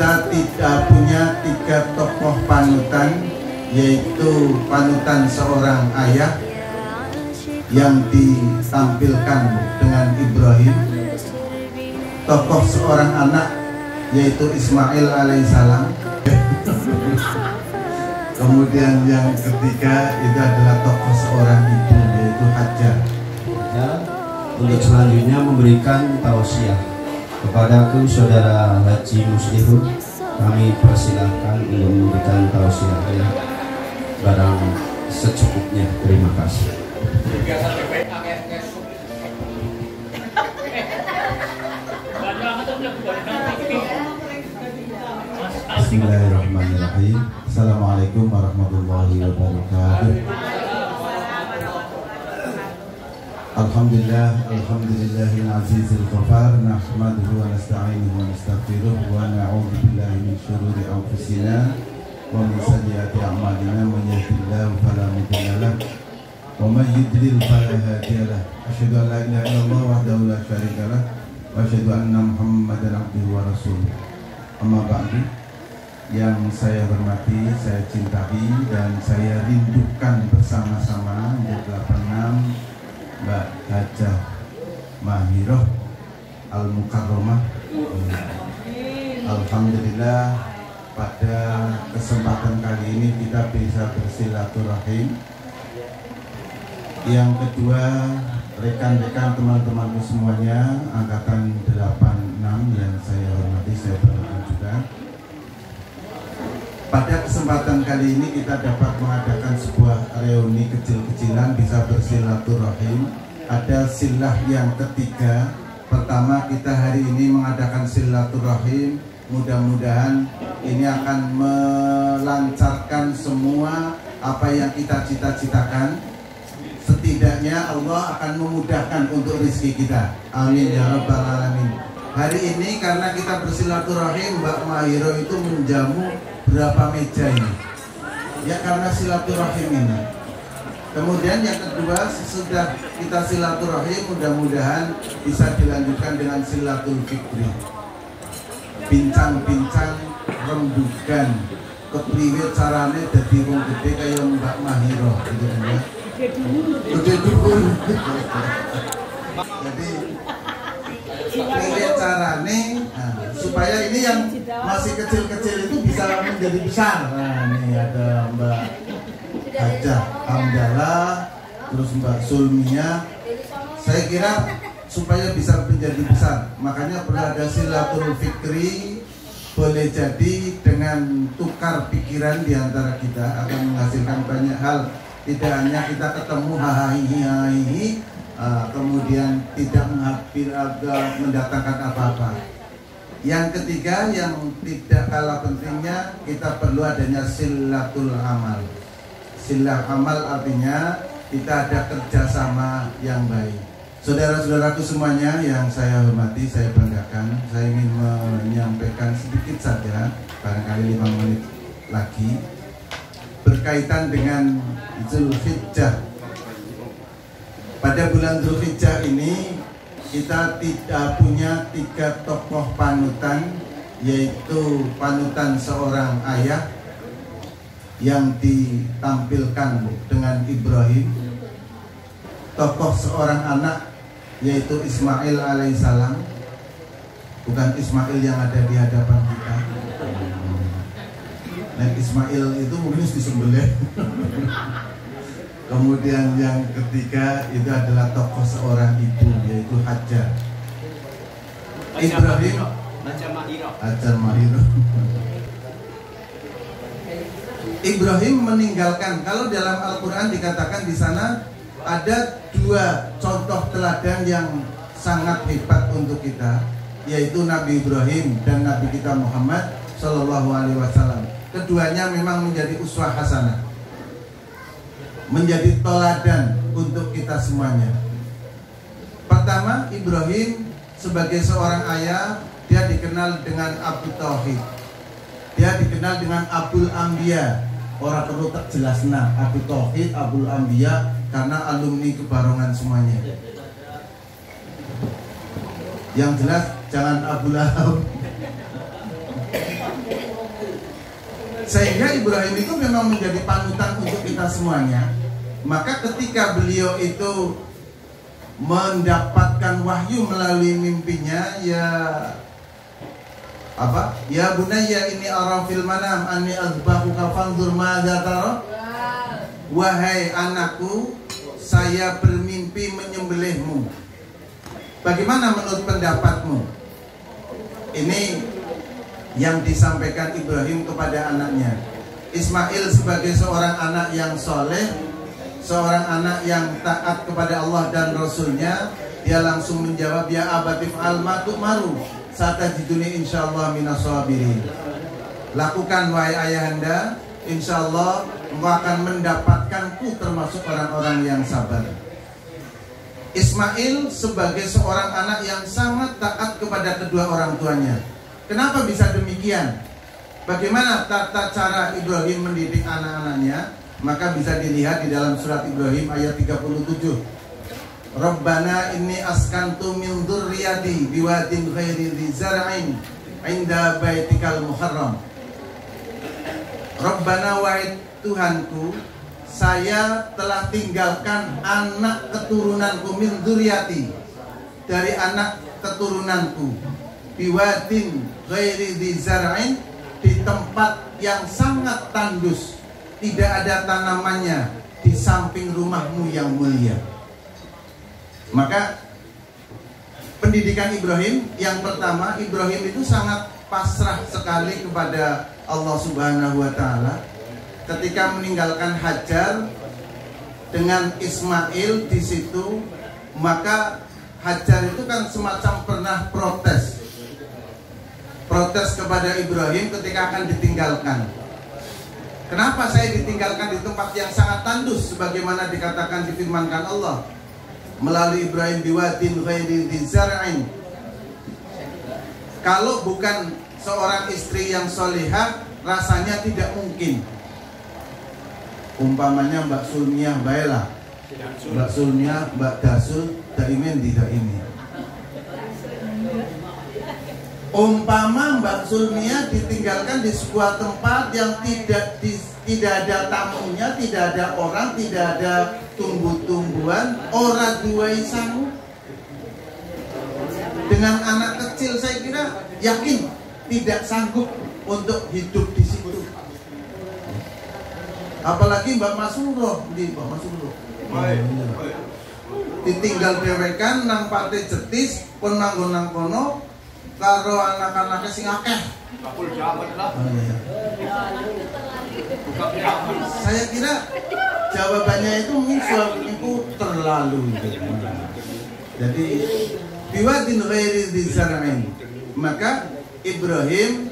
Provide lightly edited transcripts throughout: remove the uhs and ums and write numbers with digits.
kita tidak punya tiga tokoh panutan, yaitu panutan seorang ayah yang ditampilkan dengan Ibrahim, tokoh seorang anak yaitu Ismail alaihissalam, kemudian yang ketiga itu adalah tokoh seorang ibu yaitu Hajar. Untuk selanjutnya memberikan tausiah kepada saudara Haji Muslihun, kami persilahkan untuk memberikan tausiahnya barang secukupnya. Terima kasih. Bismillahirrahmanirrahim. Assalamualaikum warahmatullahi wabarakatuh. Alhamdulillah, alhamdulillahil azizil ghafar, nahmaduhu wa nasta'inuhu wa nastaghfiruh wa na'udzu billahi min syururi anfusina wa min sayyiati a'malina, man yahdihillahu fala mudilla lahu wa man yudlil fala hadiya lahu. Asyhadu an la ilaha illallah wahdahu la syarika lahu wa asyhadu anna Muhammadan abduhu wa rasuluh. Amma ba'du. Yang saya hormati, saya cintai dan saya rindukan bersama-sama untuk 86 Mbak Hajah Mahiroh Al-Mukarramah. Alhamdulillah pada kesempatan kali ini kita bisa bersilaturahim. Yang kedua, rekan-rekan teman-temanku semuanya angkatan 86 yang saya hormati, saya banggakan juga. Pada kesempatan kali ini kita dapat mengadakan sebuah reuni kecil-kecilan, bisa bersilaturahim. Ada silah yang ketiga. Pertama, kita hari ini mengadakan silaturahim. Mudah-mudahan ini akan melancarkan semua apa yang kita cita-citakan. Setidaknya Allah akan memudahkan untuk rezeki kita. Amin ya rabbal alamin. Hari ini karena kita bersilaturahim, Mbak Mahiro itu menjamu berapa meja ini? Ya karena silaturahim ini. Kemudian yang kedua, sesudah kita silaturahim, mudah-mudahan bisa dilanjutkan dengan silatul fikri. Bincang-bincang rembugan kepriwe carane dadi wong gede kaya Mbak Mahiro gitu ya. Gede dhuwur. Jadi kepriwe carane supaya ini yang masih kecil-kecil itu bisa menjadi besar. Nah, ini ada Mbak Hajah Hamdalah, terus Mbak Sulmia. Saya kira supaya bisa menjadi besar, makanya perlu ada silatul fikri. Boleh jadi dengan tukar pikiran di antara kita akan menghasilkan banyak hal. Tidak hanya kita ketemu hahaha, kemudian tidak mendatangkan apa-apa. Yang ketiga yang tidak kalah pentingnya, kita perlu adanya silatul amal. Silah amal artinya kita ada kerjasama yang baik. Saudara-saudaraku semuanya yang saya hormati, saya banggakan, saya ingin menyampaikan sedikit saja, barangkali 5 menit lagi, berkaitan dengan Zulhijjah. Pada bulan Zulhijjah ini kita tidak punya tiga tokoh panutan, yaitu panutan seorang ayah yang ditampilkan dengan Ibrahim, tokoh seorang anak yaitu Ismail alaihissalam, bukan Ismail yang ada di hadapan kita. Nah, Ismail itu mungkin disembelih. Kemudian yang ketiga itu adalah tokoh seorang ibu yaitu Hajar. Ibrahim Hajar Mahiro. Ibrahim meninggalkan, kalau dalam Al-Quran dikatakan di sana ada 2 contoh teladan yang sangat hebat untuk kita, yaitu Nabi Ibrahim dan Nabi kita Muhammad Shallallahu Alaihi Wasallam. Keduanya memang menjadi uswah hasanah, menjadi teladan untuk kita semuanya. Pertama, Ibrahim sebagai seorang ayah, dia dikenal dengan Abu Tauhid, dia dikenal dengan Abul Anbiya. Orang perlu tak jelas Abu Tauhid, Abul Anbiya, karena alumni kebarongan semuanya. Yang jelas jangan Abu Lahab. Sehingga Ibrahim itu memang menjadi panutan untuk kita semuanya. Maka ketika beliau itu mendapatkan wahyu melalui mimpinya, ya bunayya ini ara fil manam anni azbahuka fanzur madza tara. Wahai anakku, saya bermimpi menyembelihmu. Bagaimana menurut pendapatmu? Ini yang disampaikan Ibrahim kepada anaknya. Ismail sebagai seorang anak yang soleh, seorang anak yang taat kepada Allah dan Rasulnya, dia langsung menjawab, ya abatif al-ma tu'maru satajiduni insyaallah minas sabirin. Lakukan wahai ayahanda, insyaallah engkau akan mendapatkanku termasuk orang-orang yang sabar. Ismail sebagai seorang anak yang sangat taat kepada kedua orang tuanya. Kenapa bisa demikian? Bagaimana tata cara Ibrahim mendidik anak-anaknya? Maka bisa dilihat di dalam surat Ibrahim ayat 37. Rabbana inni askantu min dzurriyyati biwadin ghairi dzi zar'in 'inda baitikal muharram. Rabbana wahai Tuhanku, saya telah tinggalkan anak keturunanku min dzurriyyati, dari anak keturunanku, biwadin ghairi dzi zar'in, di tempat yang sangat tandus, tidak ada tanamannya, di samping rumahmu yang mulia. Maka pendidikan Ibrahim yang pertama, Ibrahim itu sangat pasrah sekali kepada Allah Subhanahu wa Ta'ala. Ketika meninggalkan Hajar dengan Ismail di situ, maka Hajar itu kan semacam pernah protes kepada Ibrahim ketika akan ditinggalkan. Kenapa saya ditinggalkan di tempat yang sangat tandus, sebagaimana dikatakan, difirmankan Allah melalui Ibrahim, biwadin ghairi dzi zar'in. Kalau bukan seorang istri yang solihah, rasanya tidak mungkin. Umpamanya Mbak Sulmiah baiklah, Mbak Sulmiah, Mbak Dasul, daimin tidak ini. Umpama Mbak Sulmiah ditinggalkan di sebuah tempat yang tidak ada tamunya, tidak ada orang, tidak ada tumbuh-tumbuhan, ora duwai sanggup. Dengan anak kecil saya kira yakin tidak sanggup untuk hidup di situ. Apalagi Mbak Masuro, Mbak Masuro. Ditinggal dewekan nang partai jetis pun manggon nang kono karo anak-anaknya sing akeh. Saya kira jawabannya itu muncul itu terlalu. Jadi biwadin ghairi dzi zar'in. Maka Ibrahim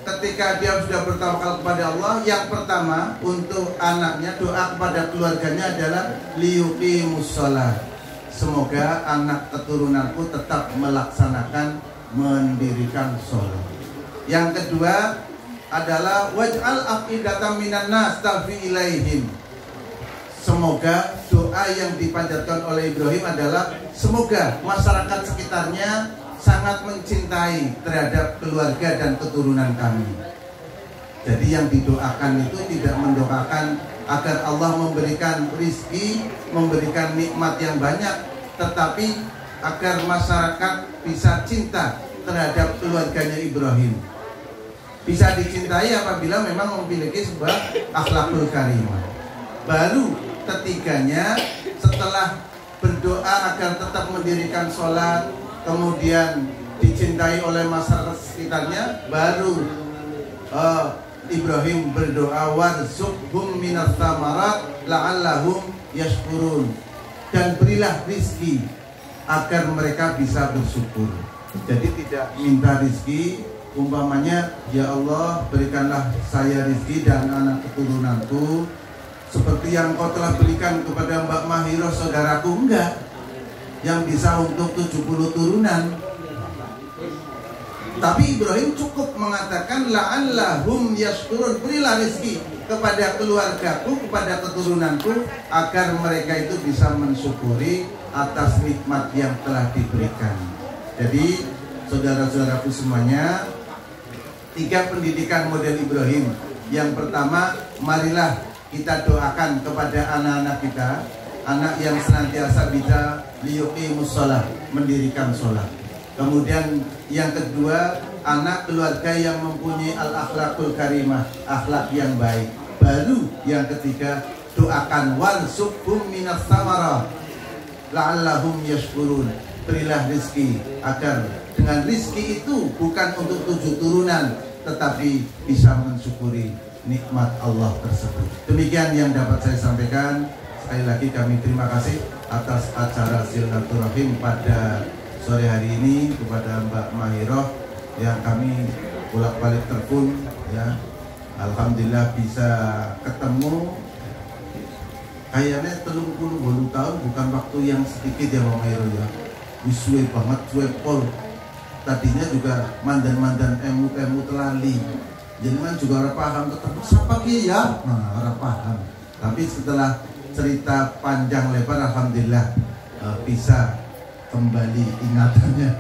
ketika dia sudah bertawakal kepada Allah, yang pertama untuk anaknya, doa kepada keluarganya adalah liyuqimus shalah. Semoga anak keturunanku tetap melaksanakan, mendirikan sholat. Yang kedua adalah waj'al afidatan minan nas tahfi ilaihim. Semoga doa yang dipanjatkan oleh Ibrahim adalah semoga masyarakat sekitarnya sangat mencintai terhadap keluarga dan keturunan kami. Jadi yang didoakan itu tidak mendoakan agar Allah memberikan rizki, memberikan nikmat yang banyak, tetapi agar masyarakat bisa cinta terhadap keluarganya Ibrahim. Bisa dicintai apabila memang memiliki sebuah akhlakul karimah. Baru ketiganya, setelah berdoa agar tetap mendirikan sholat, kemudian dicintai oleh masyarakat sekitarnya, baru Ibrahim berdoa warzuqhum minas tsamarat la'allahum yashkurun, dan berilah rizki agar mereka bisa bersyukur. Jadi tidak minta rizki umpamanya, ya Allah berikanlah saya rizki dan anak keturunanku seperti yang kau telah berikan kepada Mbak Mahiro saudaraku, enggak, yang bisa untuk 70 turunan. Tapi Ibrahim cukup mengatakan la'allahum yashkurun, berilah rezeki kepada keluargaku, kepada keturunanku, agar mereka itu bisa mensyukuri atas nikmat yang telah diberikan. Jadi saudara-saudaraku semuanya, 3 pendidikan model Ibrahim. Yang pertama, marilah kita doakan kepada anak-anak kita, anak yang senantiasa bisa liyuqimus shalah, mendirikan sholat. Kemudian yang kedua, anak keluarga yang mempunyai al-akhlaqul karimah, akhlak yang baik. Baru yang ketiga, doakan warzuqhum minas samarah la'allahum yashkurun. Berilah rizki agar dengan rizki itu bukan untuk 7 turunan, tetapi bisa mensyukuri nikmat Allah tersebut. Demikian yang dapat saya sampaikan. Sekali lagi kami terima kasih atas acara silaturahim pada sore hari ini kepada Mbak Mahiroh yang kami bolak-balik telepon ya. Alhamdulillah bisa ketemu. Kayaknya 30 tahun bukan waktu yang sedikit ya Mbak Mahiroh ya. Suwe banget, suwe pol. Tadinya juga mandan-mandan emu telali. Jadi kan juga orang paham ketemu siapa ki ya? Nah, orang paham. Tapi setelah cerita panjang lebar, alhamdulillah bisa kembali ingatannya.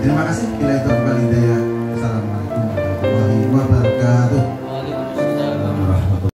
Terima kasih. Bila itu kembali daya. Assalamualaikum warahmatullahi wabarakatuh.